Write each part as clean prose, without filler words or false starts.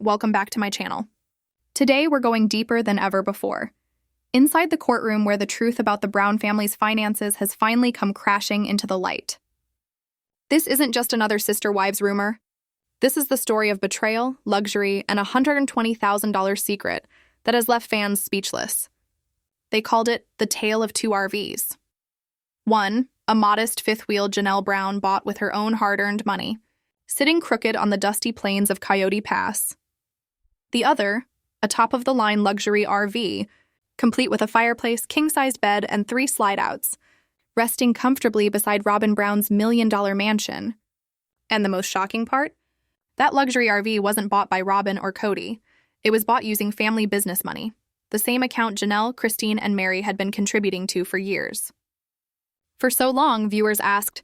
Welcome back to my channel. Today we're going deeper than ever before. Inside the courtroom where the truth about the Brown family's finances has finally come crashing into the light. This isn't just another sister wives rumor. This is the story of betrayal, luxury, and a $120,000 secret that has left fans speechless. They called it the Tale of Two RVs. One, a modest fifth-wheel Janelle Brown bought with her own hard-earned money, sitting crooked on the dusty plains of Kody Pass. The other, a top-of-the-line luxury RV, complete with a fireplace, king-sized bed, and 3 slide-outs, resting comfortably beside Robyn Brown's million-dollar mansion. And the most shocking part? That luxury RV wasn't bought by Robyn or Kody. It was bought using family business money, the same account Janelle, Christine, and Mary had been contributing to for years. For so long, viewers asked,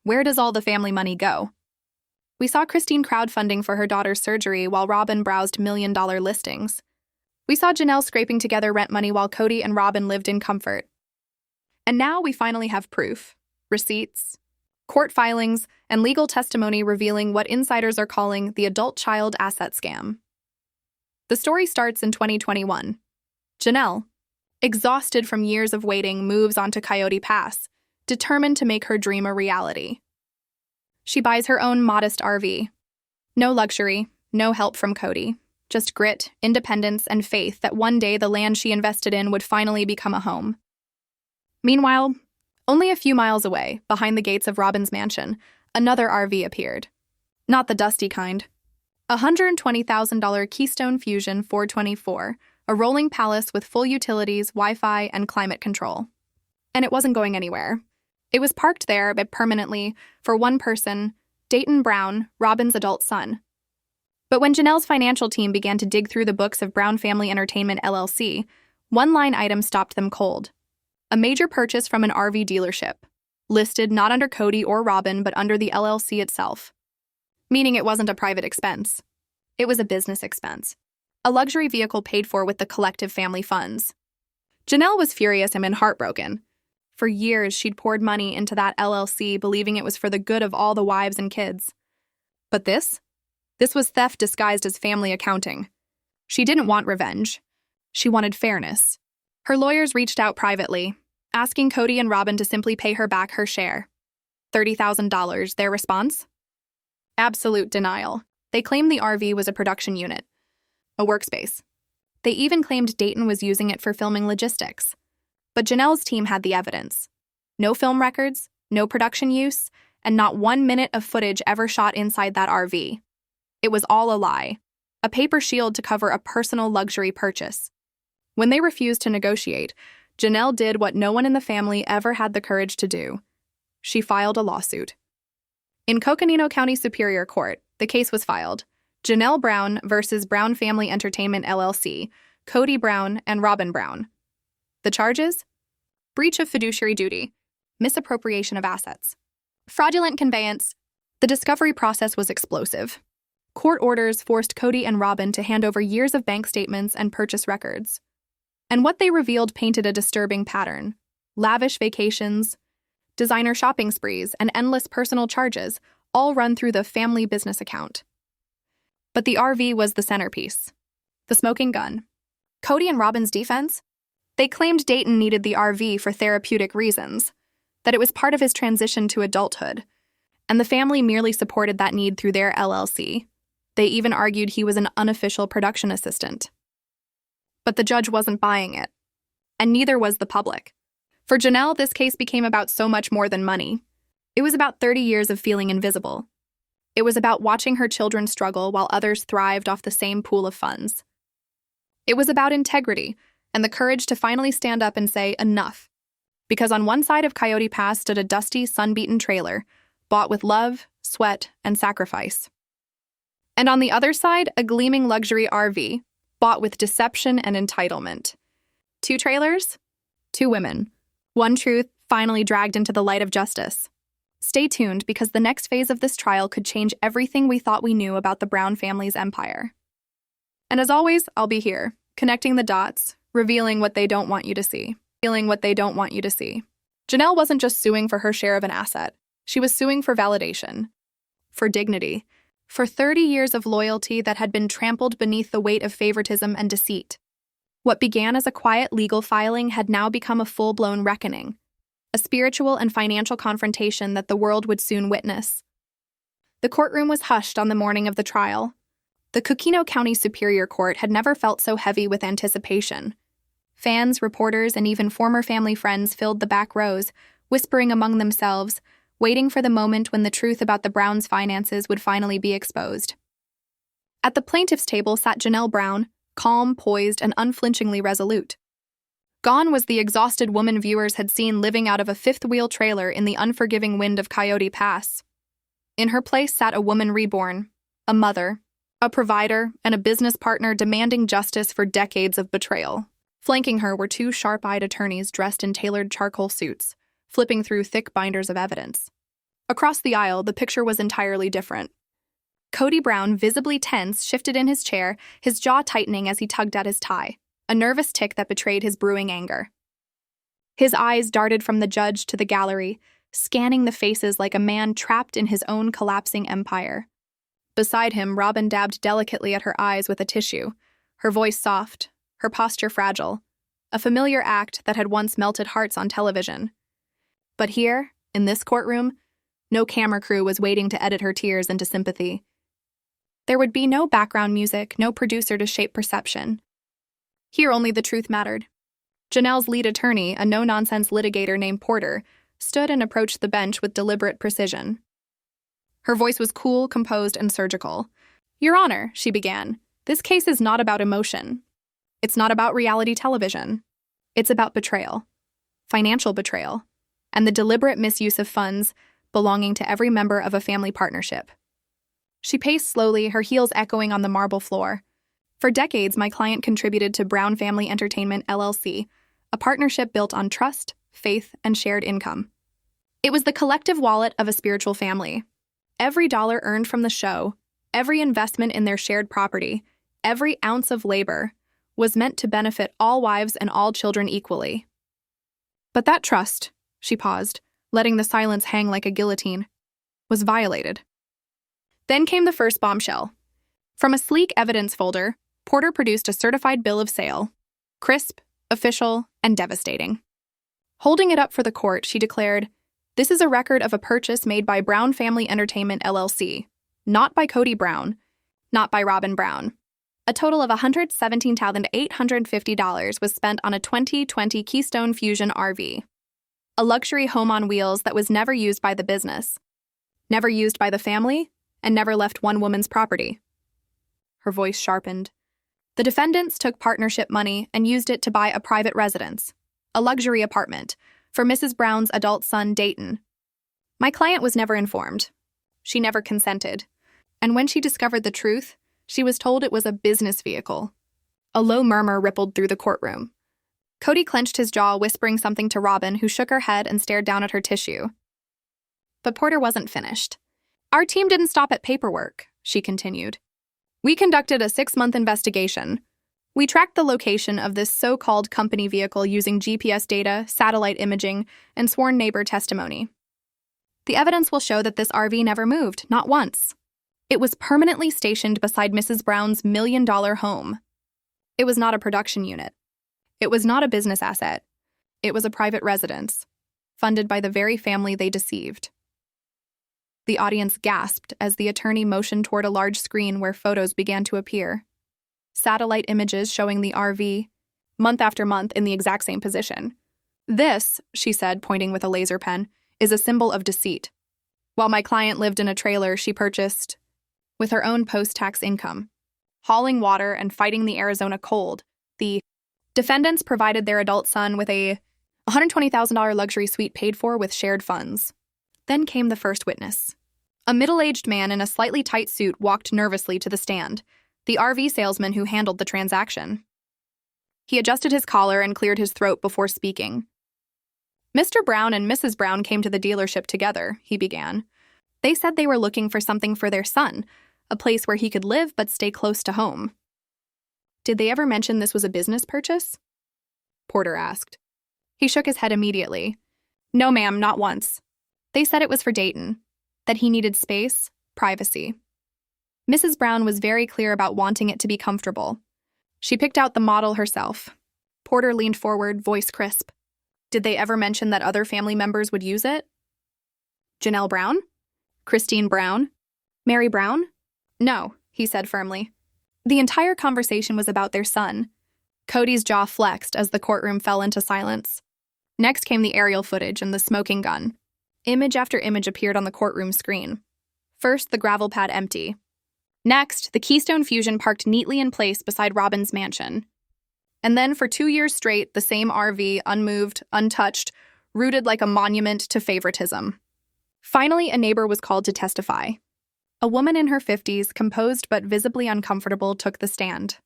where does all the family money go? We saw Christine crowdfunding for her daughter's surgery while Robyn browsed million-dollar listings. We saw Janelle scraping together rent money while Kody and Robyn lived in comfort. And now we finally have proof, receipts, court filings, and legal testimony revealing what insiders are calling the adult-child asset scam. The story starts in 2021. Janelle, exhausted from years of waiting, moves onto Kody Pass, determined to make her dream a reality. She buys her own modest RV. No luxury, no help from Kody, just grit, independence, and faith that one day the land she invested in would finally become a home. Meanwhile, only a few miles away, behind the gates of Robyn's mansion, another RV appeared. Not the dusty kind. A $120,000 Keystone Fusion 424, a rolling palace with full utilities, Wi-Fi, and climate control. And it wasn't going anywhere. It was parked there permanently for one person, Dayton Brown, Robyn's adult son. But when Janelle's financial team began to dig through the books of Brown Family Entertainment LLC, one line item stopped them cold. A major purchase from an RV dealership, listed not under Kody or Robyn but under the LLC itself. Meaning it wasn't a private expense. It was a business expense. A luxury vehicle paid for with the collective family funds. Janelle was furious and heartbroken. For years, she'd poured money into that LLC, believing it was for the good of all the wives and kids. But this was theft disguised as family accounting. She didn't want revenge. She wanted fairness. Her lawyers reached out privately, asking Kody and Robyn to simply pay her back her share. $30,000, their response? Absolute denial. They claimed the RV was a production unit, a workspace. They even claimed Dayton was using it for filming logistics. But Janelle's team had the evidence. No film records, no production use, and not 1 minute of footage ever shot inside that RV. It was all a lie, a paper shield to cover a personal luxury purchase. When they refused to negotiate, Janelle did what no one in the family ever had the courage to do. She filed a lawsuit. In Coconino County Superior Court, the case was filed. Janelle Brown versus Brown Family Entertainment LLC, Kody Brown, and Robyn Brown. The charges? Breach of fiduciary duty, misappropriation of assets, fraudulent conveyance. The discovery process was explosive. Court orders forced Kody and Robyn to hand over years of bank statements and purchase records. And what they revealed painted a disturbing pattern. Lavish vacations, designer shopping sprees, and endless personal charges, all run through the family business account. But the RV was the centerpiece. The smoking gun. Kody and Robyn's defense? They claimed Dayton needed the RV for therapeutic reasons, that it was part of his transition to adulthood, and the family merely supported that need through their LLC. They even argued he was an unofficial production assistant. But the judge wasn't buying it, and neither was the public. For Janelle, this case became about so much more than money. It was about 30 years of feeling invisible. It was about watching her children struggle while others thrived off the same pool of funds. It was about integrity, and the courage to finally stand up and say, enough. Because on one side of Kody Pass stood a dusty, sun-beaten trailer, bought with love, sweat, and sacrifice. And on the other side, a gleaming luxury RV, bought with deception and entitlement. 2 trailers, 2 women. One truth finally dragged into the light of justice. Stay tuned, because the next phase of this trial could change everything we thought we knew about the Brown family's empire. And as always, I'll be here, connecting the dots, revealing what they don't want you to see. Janelle wasn't just suing for her share of an asset. She was suing for validation, for dignity, For 30 years of loyalty that had been trampled beneath the weight of favoritism and deceit. What began as a quiet legal filing had now become a full-blown reckoning, a spiritual and financial confrontation that the world would soon witness. The courtroom was hushed on the morning of the trial. The Cookino County Superior Court had never felt so heavy with anticipation. Fans, reporters, and even former family friends filled the back rows, whispering among themselves, waiting for the moment when the truth about the Browns' finances would finally be exposed. At the plaintiff's table sat Janelle Brown, calm, poised, and unflinchingly resolute. Gone was the exhausted woman viewers had seen living out of a fifth-wheel trailer in the unforgiving wind of Coyote Pass. In her place sat a woman reborn, a mother, a provider, and a business partner demanding justice for decades of betrayal. Flanking her were two sharp-eyed attorneys dressed in tailored charcoal suits, flipping through thick binders of evidence. Across the aisle, the picture was entirely different. Kody Brown, visibly tense, shifted in his chair, his jaw tightening as he tugged at his tie, a nervous tic that betrayed his brewing anger. His eyes darted from the judge to the gallery, scanning the faces like a man trapped in his own collapsing empire. Beside him, Robyn dabbed delicately at her eyes with a tissue, her voice soft, her posture fragile, a familiar act that had once melted hearts on television. But here, in this courtroom, no camera crew was waiting to edit her tears into sympathy. There would be no background music, no producer to shape perception. Here only the truth mattered. Janelle's lead attorney, a no-nonsense litigator named Porter, stood and approached the bench with deliberate precision. Her voice was cool, composed, and surgical. "Your Honor," she began, "this case is not about emotion. It's not about reality television. It's about betrayal, financial betrayal, and the deliberate misuse of funds belonging to every member of a family partnership." She paced slowly, her heels echoing on the marble floor. "For decades, my client contributed to Brown Family Entertainment, LLC, a partnership built on trust, faith, and shared income. It was the collective wallet of a spiritual family. Every dollar earned from the show, every investment in their shared property, every ounce of labor was meant to benefit all wives and all children equally. But that trust," she paused, letting the silence hang like a guillotine, "was violated." Then came the first bombshell. From a sleek evidence folder, Porter produced a certified bill of sale, crisp, official, and devastating. Holding it up for the court, she declared, "This is a record of a purchase made by Brown Family Entertainment, LLC, not by Kody Brown, not by Robyn Brown. A total of $117,850 was spent on a 2020 Keystone Fusion RV, a luxury home on wheels that was never used by the business, never used by the family, and never left one woman's property." Her voice sharpened. "The defendants took partnership money and used it to buy a private residence, a luxury apartment, for Mrs. Brown's adult son, Dayton. My client was never informed. She never consented. And when she discovered the truth, she was told it was a business vehicle." A low murmur rippled through the courtroom. Kody clenched his jaw, whispering something to Robyn, who shook her head and stared down at her tissue. But Porter wasn't finished. "Our team didn't stop at paperwork," she continued. "We conducted a 6-month investigation. We tracked the location of this so-called company vehicle using GPS data, satellite imaging, and sworn neighbor testimony. The evidence will show that this RV never moved, not once. It was permanently stationed beside Mrs. Brown's $1 million home. It was not a production unit. It was not a business asset. It was a private residence, funded by the very family they deceived." The audience gasped as the attorney motioned toward a large screen where photos began to appear. Satellite images showing the RV, month after month in the exact same position. "This," she said, pointing with a laser pen, "is a symbol of deceit. While my client lived in a trailer she purchased with her own post-tax income, hauling water and fighting the Arizona cold, the defendants provided their adult son with a $120,000 luxury suite paid for with shared funds." Then came the first witness. A middle-aged man in a slightly tight suit walked nervously to the stand, the RV salesman who handled the transaction. He adjusted his collar and cleared his throat before speaking. "Mr. Brown and Mrs. Brown came to the dealership together," he began. "They said they were looking for something for their son, a place where he could live but stay close to home." "Did they ever mention this was a business purchase?" Porter asked. He shook his head immediately. "No, ma'am, not once. They said it was for Dayton, that he needed space, privacy. Mrs. Brown was very clear about wanting it to be comfortable. She picked out the model herself. Porter leaned forward, voice crisp. Did they ever mention that other family members would use it? Janelle Brown? Christine Brown? Mary Brown? No, he said firmly. The entire conversation was about their son. Kody's jaw flexed as the courtroom fell into silence. Next came the aerial footage and the smoking gun. Image after image appeared on the courtroom screen. First, the gravel pad empty. Next, the Keystone Fusion parked neatly in place beside Robyn's mansion. And then for 2 years straight, the same RV, unmoved, untouched, rooted like a monument to favoritism. Finally, a neighbor was called to testify. A woman in her 50s, composed but visibly uncomfortable, took the stand.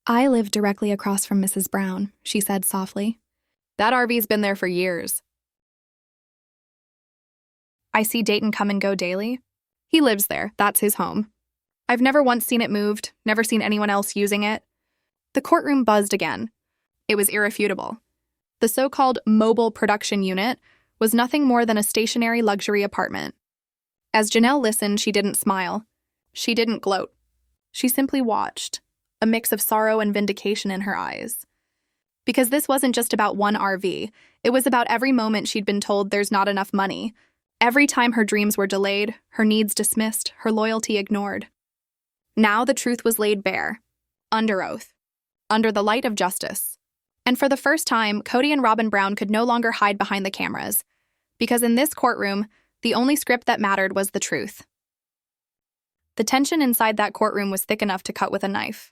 I live directly across from Mrs. Brown, she said softly. That RV's been there for years. I see Dayton come and go daily. He lives there, that's his home. I've never once seen it moved, never seen anyone else using it. The courtroom buzzed again. It was irrefutable. The so-called mobile production unit was nothing more than a stationary luxury apartment. As Janelle listened, she didn't smile. She didn't gloat. She simply watched, a mix of sorrow and vindication in her eyes. Because this wasn't just about one RV. It was about every moment she'd been told there's not enough money. Every time her dreams were delayed, her needs dismissed, her loyalty ignored. Now the truth was laid bare, under oath, under the light of justice. And for the first time, Kody and Robyn Brown could no longer hide behind the cameras. Because in this courtroom, the only script that mattered was the truth. The tension inside that courtroom was thick enough to cut with a knife.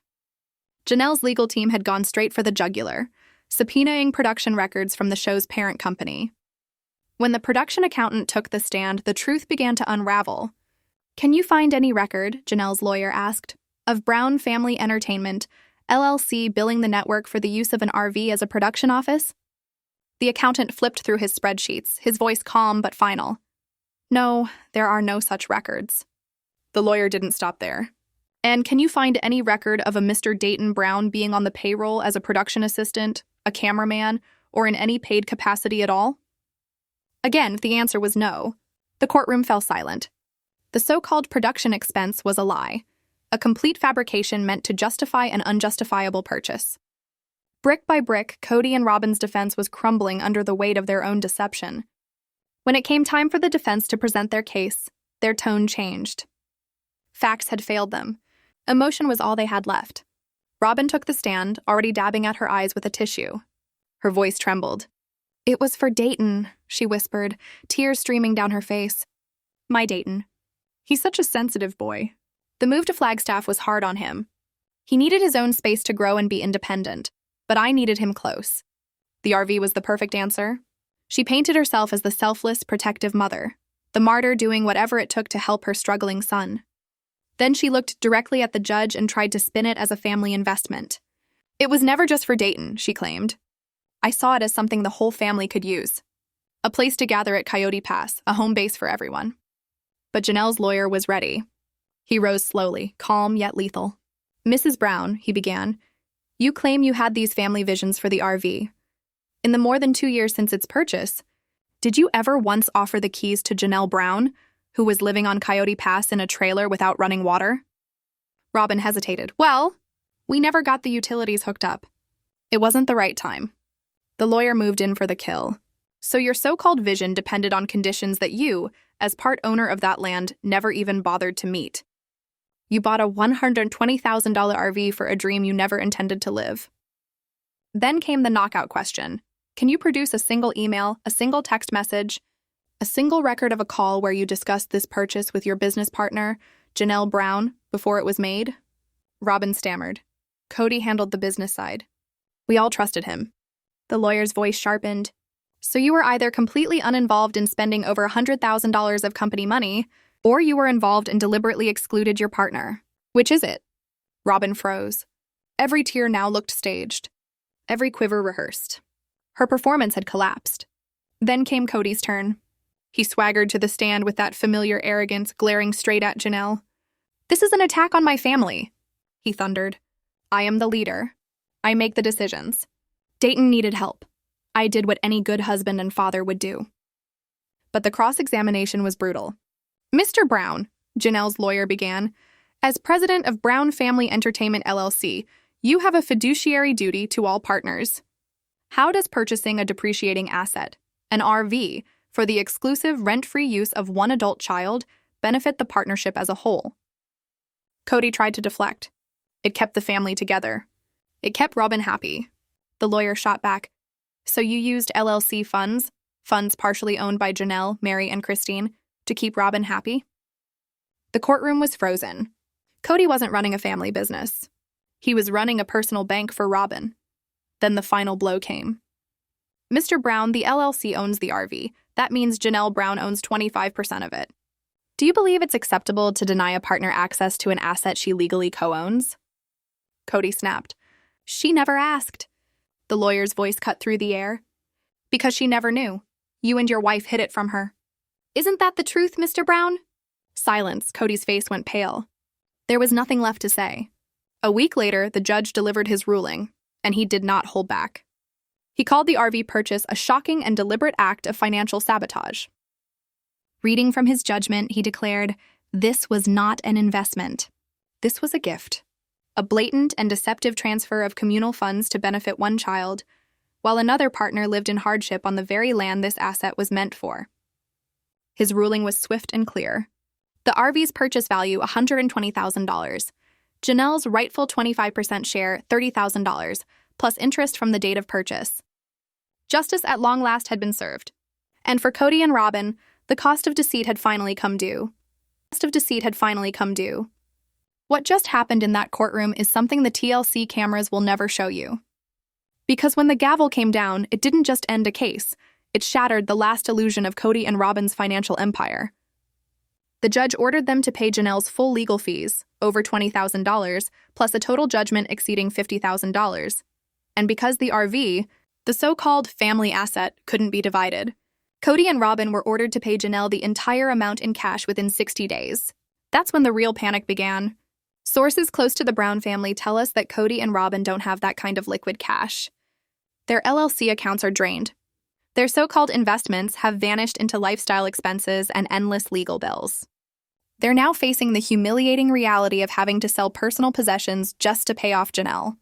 Janelle's legal team had gone straight for the jugular, subpoenaing production records from the show's parent company. When the production accountant took the stand, the truth began to unravel. Can you find any record, Janelle's lawyer asked, of Brown Family Entertainment, LLC billing the network for the use of an RV as a production office? The accountant flipped through his spreadsheets, his voice calm but final. No, there are no such records. The lawyer didn't stop there. And can you find any record of a Mr. Dayton Brown being on the payroll as a production assistant, a cameraman, or in any paid capacity at all? Again, the answer was no. The courtroom fell silent. The so-called production expense was a lie, a complete fabrication meant to justify an unjustifiable purchase. Brick by brick, Kody and Robyn's defense was crumbling under the weight of their own deception. When it came time for the defense to present their case, their tone changed. Facts had failed them. Emotion was all they had left. Robyn took the stand, already dabbing at her eyes with a tissue. Her voice trembled. It was for Dayton, she whispered, tears streaming down her face. My Dayton. He's such a sensitive boy. The move to Flagstaff was hard on him. He needed his own space to grow and be independent, but I needed him close. The RV was the perfect answer. She painted herself as the selfless, protective mother, the martyr doing whatever it took to help her struggling son. Then she looked directly at the judge and tried to spin it as a family investment. It was never just for Dayton, she claimed. I saw it as something the whole family could use. A place to gather at Coyote Pass, a home base for everyone. But Janelle's lawyer was ready. He rose slowly, calm yet lethal. Mrs. Brown, he began, you claim you had these family visions for the RV. In the more than 2 years since its purchase, did you ever once offer the keys to Janelle Brown, who was living on Coyote Pass in a trailer without running water? Robyn hesitated. Well, we never got the utilities hooked up. It wasn't the right time. The lawyer moved in for the kill. So your so-called vision depended on conditions that you, as part owner of that land, never even bothered to meet. You bought a $120,000 RV for a dream you never intended to live. Then came the knockout question. Can you produce a single email, a single text message, a single record of a call where you discussed this purchase with your business partner, Janelle Brown, before it was made? Robyn stammered. Kody handled the business side. We all trusted him. The lawyer's voice sharpened. So you were either completely uninvolved in spending over $100,000 of company money, or you were involved and deliberately excluded your partner. Which is it? Robyn froze. Every tear now looked staged. Every quiver rehearsed. Her performance had collapsed. Then came Kody's turn. He swaggered to the stand with that familiar arrogance, glaring straight at Janelle. This is an attack on my family, he thundered. I am the leader. I make the decisions. Dayton needed help. I did what any good husband and father would do. But the cross-examination was brutal. Mr. Brown, Janelle's lawyer began, As president of Brown Family Entertainment LLC, you have a fiduciary duty to all partners. How does purchasing a depreciating asset, an RV, for the exclusive rent-free use of one adult child benefit the partnership as a whole? Kody tried to deflect. It kept the family together. It kept Robyn happy. The lawyer shot back. So you used LLC funds partially owned by Janelle, Mary, and Christine, to keep Robyn happy? The courtroom was frozen. Kody wasn't running a family business. He was running a personal bank for Robyn. Then the final blow came. Mr. Brown, the LLC owns the RV. That means Janelle Brown owns 25% of it. Do you believe it's acceptable to deny a partner access to an asset she legally co-owns? Kody snapped. She never asked. The lawyer's voice cut through the air. Because she never knew. You and your wife hid it from her. Isn't that the truth, Mr. Brown? Silence. Kody's face went pale. There was nothing left to say. A week later, the judge delivered his ruling, and he did not hold back. He called the RV purchase a shocking and deliberate act of financial sabotage. Reading from his judgment, he declared, "This was not an investment. This was a gift. A blatant and deceptive transfer of communal funds to benefit one child, while another partner lived in hardship on the very land this asset was meant for." His ruling was swift and clear. The RV's purchase value, $120,000. Janelle's rightful 25% share, $30,000, plus interest from the date of purchase. Justice at long last had been served. And for Kody and Robyn, the cost of deceit had finally come due. What just happened in that courtroom is something the TLC cameras will never show you. Because when the gavel came down, it didn't just end a case. It shattered the last illusion of Kody and Robyn's financial empire. The judge ordered them to pay Janelle's full legal fees, over $20,000, plus a total judgment exceeding $50,000. And because the RV, the so-called family asset, couldn't be divided, Kody and Robyn were ordered to pay Janelle the entire amount in cash within 60 days. That's when the real panic began. Sources close to the Brown family tell us that Kody and Robyn don't have that kind of liquid cash. Their LLC accounts are drained. Their so-called investments have vanished into lifestyle expenses and endless legal bills. They're now facing the humiliating reality of having to sell personal possessions just to pay off Janelle.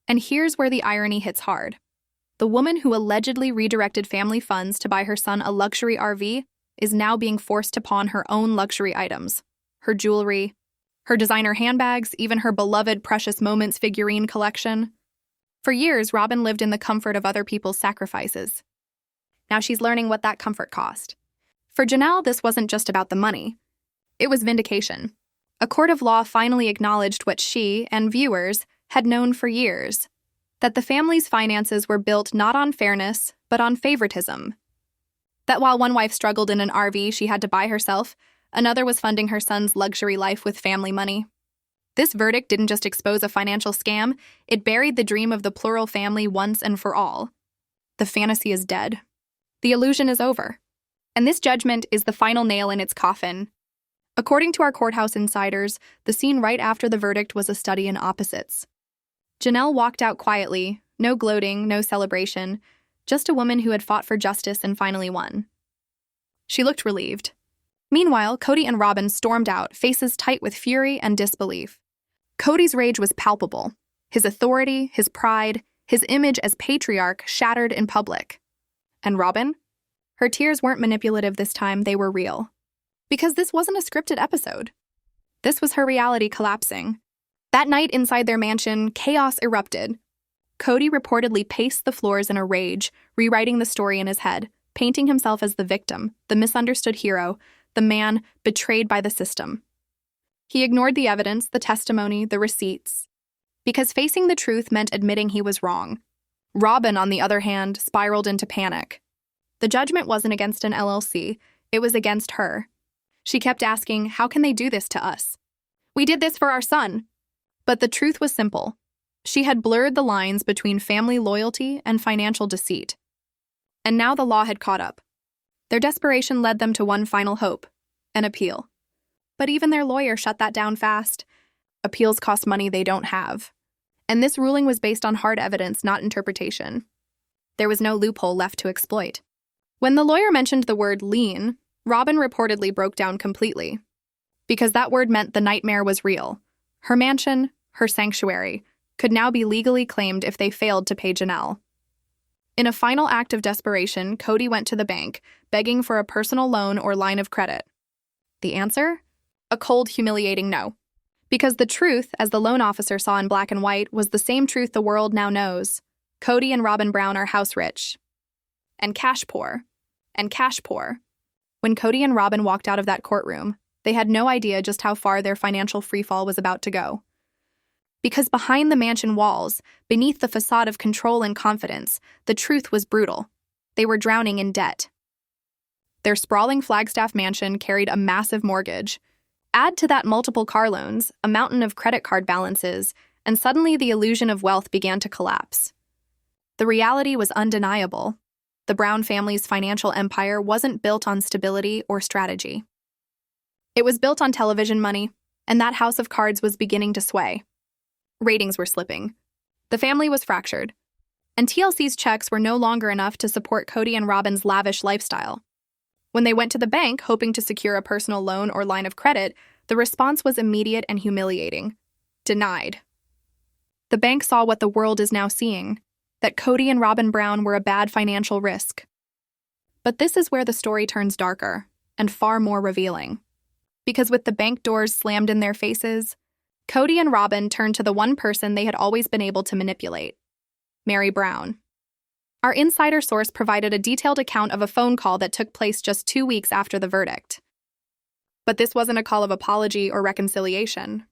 And here's where the irony hits hard. The woman who allegedly redirected family funds to buy her son a luxury RV is now being forced to pawn her own luxury items, her jewelry, her designer handbags, even her beloved Precious Moments figurine collection. For years, Robyn lived in the comfort of other people's sacrifices. Now she's learning what that comfort cost. For Janelle, this wasn't just about the money. It was vindication. A court of law finally acknowledged what she and viewers had known for years, that the family's finances were built not on fairness, but on favoritism. That while one wife struggled in an RV she had to buy herself, another was funding her son's luxury life with family money. This verdict didn't just expose a financial scam, it buried the dream of the plural family once and for all. The fantasy is dead. The illusion is over. And this judgment is the final nail in its coffin. According to our courthouse insiders, the scene right after the verdict was a study in opposites. Janelle walked out quietly, no gloating, no celebration, just a woman who had fought for justice and finally won. She looked relieved. Meanwhile, Kody and Robyn stormed out, faces tight with fury and disbelief. Kody's rage was palpable. His authority, his pride, his image as patriarch shattered in public. And Robyn? Her tears weren't manipulative this time, they were real. Because this wasn't a scripted episode. This was her reality collapsing. That night inside their mansion, chaos erupted. Kody reportedly paced the floors in a rage, rewriting the story in his head, painting himself as the victim, the misunderstood hero, the man betrayed by the system. He ignored the evidence, the testimony, the receipts. Because facing the truth meant admitting he was wrong. Robyn, on the other hand, spiraled into panic. The judgment wasn't against an LLC, it was against her. She kept asking, how can they do this to us? We did this for our son. But the truth was simple. She had blurred the lines between family loyalty and financial deceit. And now the law had caught up. Their desperation led them to one final hope, an appeal. But even their lawyer shut that down fast. Appeals cost money they don't have. And this ruling was based on hard evidence, not interpretation. There was no loophole left to exploit. When the lawyer mentioned the word lien, Robyn reportedly broke down completely. because that word meant the nightmare was real. Her mansion, her sanctuary, could now be legally claimed if they failed to pay Janelle. In a final act of desperation, Kody went to the bank, begging for a personal loan or line of credit. The answer? A cold, humiliating no. Because the truth, as the loan officer saw in black and white, was the same truth the world now knows. Kody and Robyn Brown are house rich. And cash poor. And cash poor. When Kody and Robyn walked out of that courtroom, they had no idea just how far their financial freefall was about to go. Because behind the mansion walls, beneath the facade of control and confidence, the truth was brutal. They were drowning in debt. Their sprawling Flagstaff mansion carried a massive mortgage. Add to that multiple car loans, a mountain of credit card balances, and suddenly the illusion of wealth began to collapse. The reality was undeniable. The Brown family's financial empire wasn't built on stability or strategy. It was built on television money, and that house of cards was beginning to sway. Ratings were slipping. The family was fractured, and TLC's checks were no longer enough to support Kody and Robyn's lavish lifestyle. When they went to the bank hoping to secure a personal loan or line of credit, the response was immediate and humiliating. Denied. The bank saw what the world is now seeing, that Kody and Robyn Brown were a bad financial risk. But this is where the story turns darker and far more revealing. Because with the bank doors slammed in their faces, Kody and Robyn turned to the one person they had always been able to manipulate, Mary Brown. Our insider source provided a detailed account of a phone call that took place just 2 weeks after the verdict. But this wasn't a call of apology or reconciliation.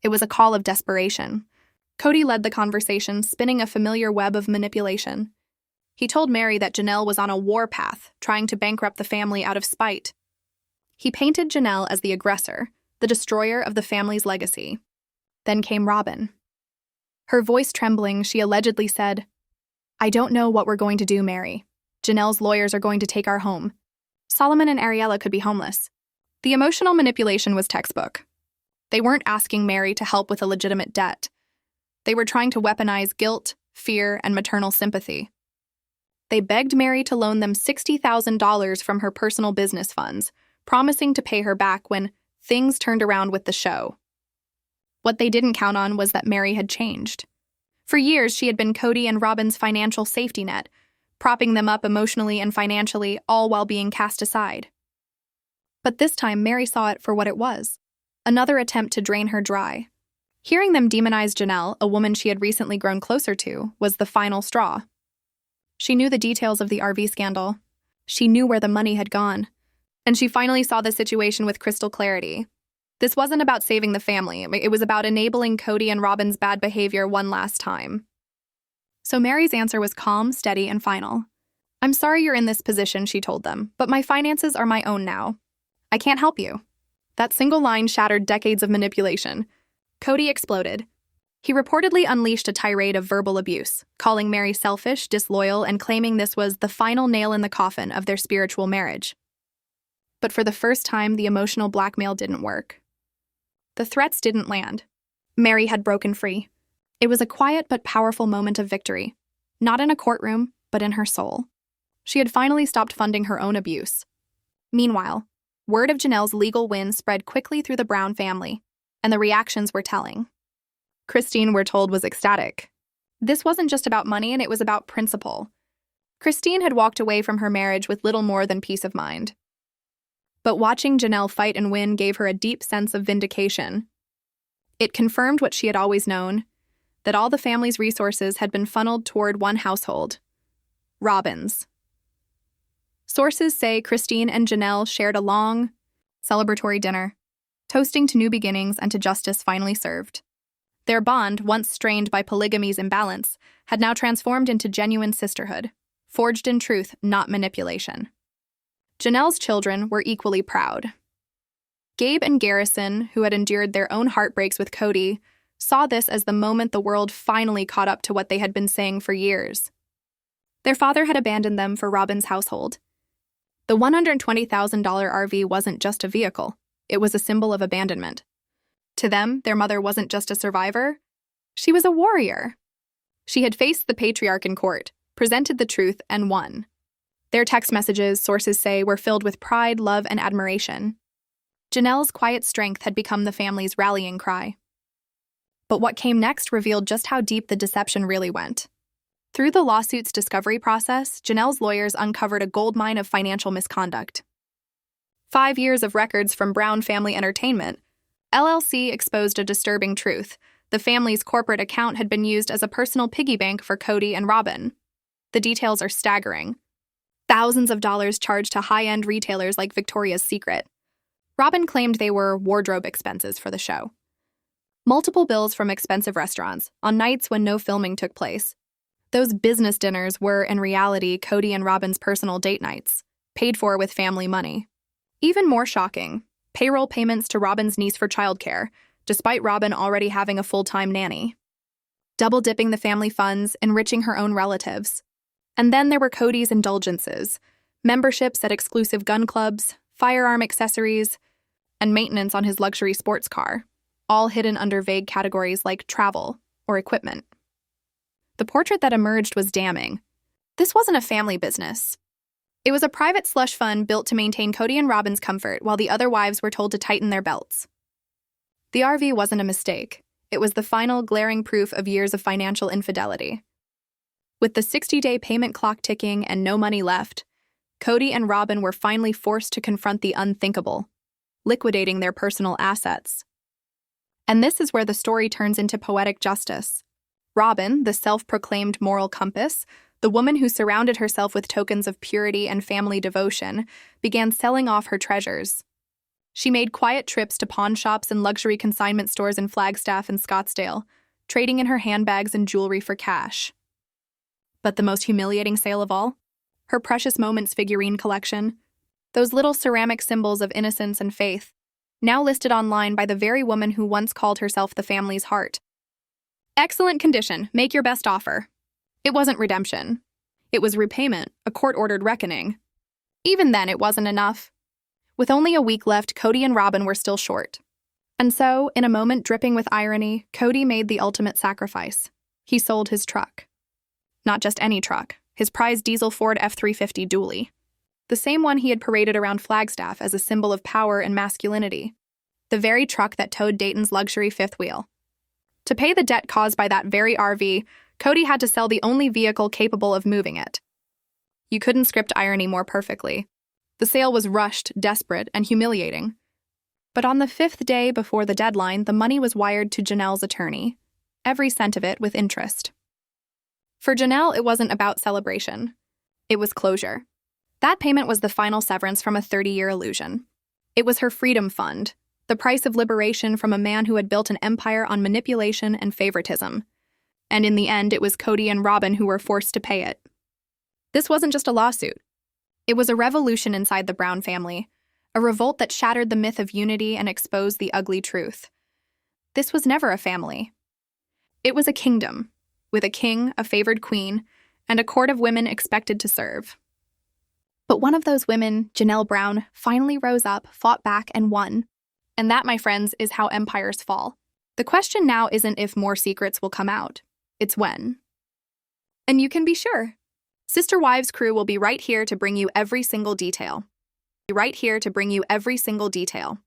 It was a call of desperation. Kody led the conversation, spinning a familiar web of manipulation. He told Mary that Janelle was on a warpath, trying to bankrupt the family out of spite. He painted Janelle as the aggressor, the destroyer of the family's legacy. Then came Robyn. Her voice trembling, she allegedly said, "I don't know what we're going to do, Mary. Janelle's lawyers are going to take our home. Solomon and Ariella could be homeless." The emotional manipulation was textbook. They weren't asking Mary to help with a legitimate debt. They were trying to weaponize guilt, fear, and maternal sympathy. They begged Mary to loan them $60,000 from her personal business funds, promising to pay her back when things turned around with the show. What they didn't count on was that Mary had changed. For years, she had been Kody and Robyn's financial safety net, propping them up emotionally and financially, all while being cast aside. But this time, Mary saw it for what it was, another attempt to drain her dry. Hearing them demonize Janelle, a woman she had recently grown closer to, was the final straw. She knew the details of the RV scandal. She knew where the money had gone. And she finally saw the situation with crystal clarity. This wasn't about saving the family. It was about enabling Kody and Robyn's bad behavior one last time. So Mary's answer was calm, steady, and final. "I'm sorry you're in this position," she told them, "but my finances are my own now. I can't help you." That single line shattered decades of manipulation. Kody exploded. He reportedly unleashed a tirade of verbal abuse, calling Mary selfish, disloyal, and claiming this was the final nail in the coffin of their spiritual marriage. But for the first time, the emotional blackmail didn't work. The threats didn't land. Mary had broken free. It was a quiet but powerful moment of victory, not in a courtroom, but in her soul. She had finally stopped funding her own abuse. Meanwhile, word of Janelle's legal win spread quickly through the Brown family, and the reactions were telling. Christine, we're told, was ecstatic. This wasn't just about money, and it was about principle. Christine had walked away from her marriage with little more than peace of mind. But watching Janelle fight and win gave her a deep sense of vindication. It confirmed what she had always known, that all the family's resources had been funneled toward one household, Robyn's. Sources say Christine and Janelle shared a long, celebratory dinner, toasting to new beginnings and to justice finally served. Their bond, once strained by polygamy's imbalance, had now transformed into genuine sisterhood, forged in truth, not manipulation. Janelle's children were equally proud. Gabe and Garrison, who had endured their own heartbreaks with Kody, saw this as the moment the world finally caught up to what they had been saying for years. Their father had abandoned them for Robyn's household. The $120,000 RV wasn't just a vehicle, it was a symbol of abandonment. To them, their mother wasn't just a survivor, she was a warrior. She had faced the patriarch in court, presented the truth, and won. Their text messages, sources say, were filled with pride, love, and admiration. Janelle's quiet strength had become the family's rallying cry. But what came next revealed just how deep the deception really went. Through the lawsuit's discovery process, Janelle's lawyers uncovered a goldmine of financial misconduct. 5 years of records from Brown Family Entertainment, LLC exposed a disturbing truth. The family's corporate account had been used as a personal piggy bank for Kody and Robyn. The details are staggering. Thousands of dollars charged to high-end retailers like Victoria's Secret. Robyn claimed they were wardrobe expenses for the show. Multiple bills from expensive restaurants on nights when no filming took place. Those business dinners were, in reality, Kody and Robyn's personal date nights, paid for with family money. Even more shocking, payroll payments to Robyn's niece for childcare, despite Robyn already having a full-time nanny. Double-dipping the family funds, enriching her own relatives. And then there were Kody's indulgences, memberships at exclusive gun clubs, firearm accessories, and maintenance on his luxury sports car, all hidden under vague categories like travel or equipment. The portrait that emerged was damning. This wasn't a family business. It was a private slush fund built to maintain Kody and Robyn's comfort while the other wives were told to tighten their belts. The RV wasn't a mistake. It was the final glaring proof of years of financial infidelity. With the 60-day payment clock ticking and no money left, Kody and Robyn were finally forced to confront the unthinkable, liquidating their personal assets. And this is where the story turns into poetic justice. Robyn, the self-proclaimed moral compass, the woman who surrounded herself with tokens of purity and family devotion, began selling off her treasures. She made quiet trips to pawn shops and luxury consignment stores in Flagstaff and Scottsdale, trading in her handbags and jewelry for cash. But the most humiliating sale of all? Her Precious Moments figurine collection. Those little ceramic symbols of innocence and faith, now listed online by the very woman who once called herself the family's heart. Excellent condition, make your best offer. It wasn't redemption. It was repayment, a court-ordered reckoning. Even then, it wasn't enough. With only a week left, Kody and Robyn were still short. And so, in a moment dripping with irony, Kody made the ultimate sacrifice. He sold his truck. Not just any truck, his prized diesel Ford F-350 dually. The same one he had paraded around Flagstaff as a symbol of power and masculinity. The very truck that towed Dayton's luxury fifth wheel. To pay the debt caused by that very RV, Kody had to sell the only vehicle capable of moving it. You couldn't script irony more perfectly. The sale was rushed, desperate, and humiliating. But on the 5th day before the deadline, the money was wired to Janelle's attorney, every cent of it with interest. For Janelle, it wasn't about celebration. It was closure. That payment was the final severance from a 30-year illusion. It was her freedom fund, the price of liberation from a man who had built an empire on manipulation and favoritism. And in the end, it was Kody and Robyn who were forced to pay it. This wasn't just a lawsuit. It was a revolution inside the Brown family, a revolt that shattered the myth of unity and exposed the ugly truth. This was never a family. It was a kingdom, with a king, a favored queen, and a court of women expected to serve. But one of those women, Janelle Brown, finally rose up, fought back, and won. And that, my friends, is how empires fall. The question now isn't if more secrets will come out. It's when. And you can be sure. Sister Wives crew will be right here to bring you every single detail. Right here to bring you every single detail.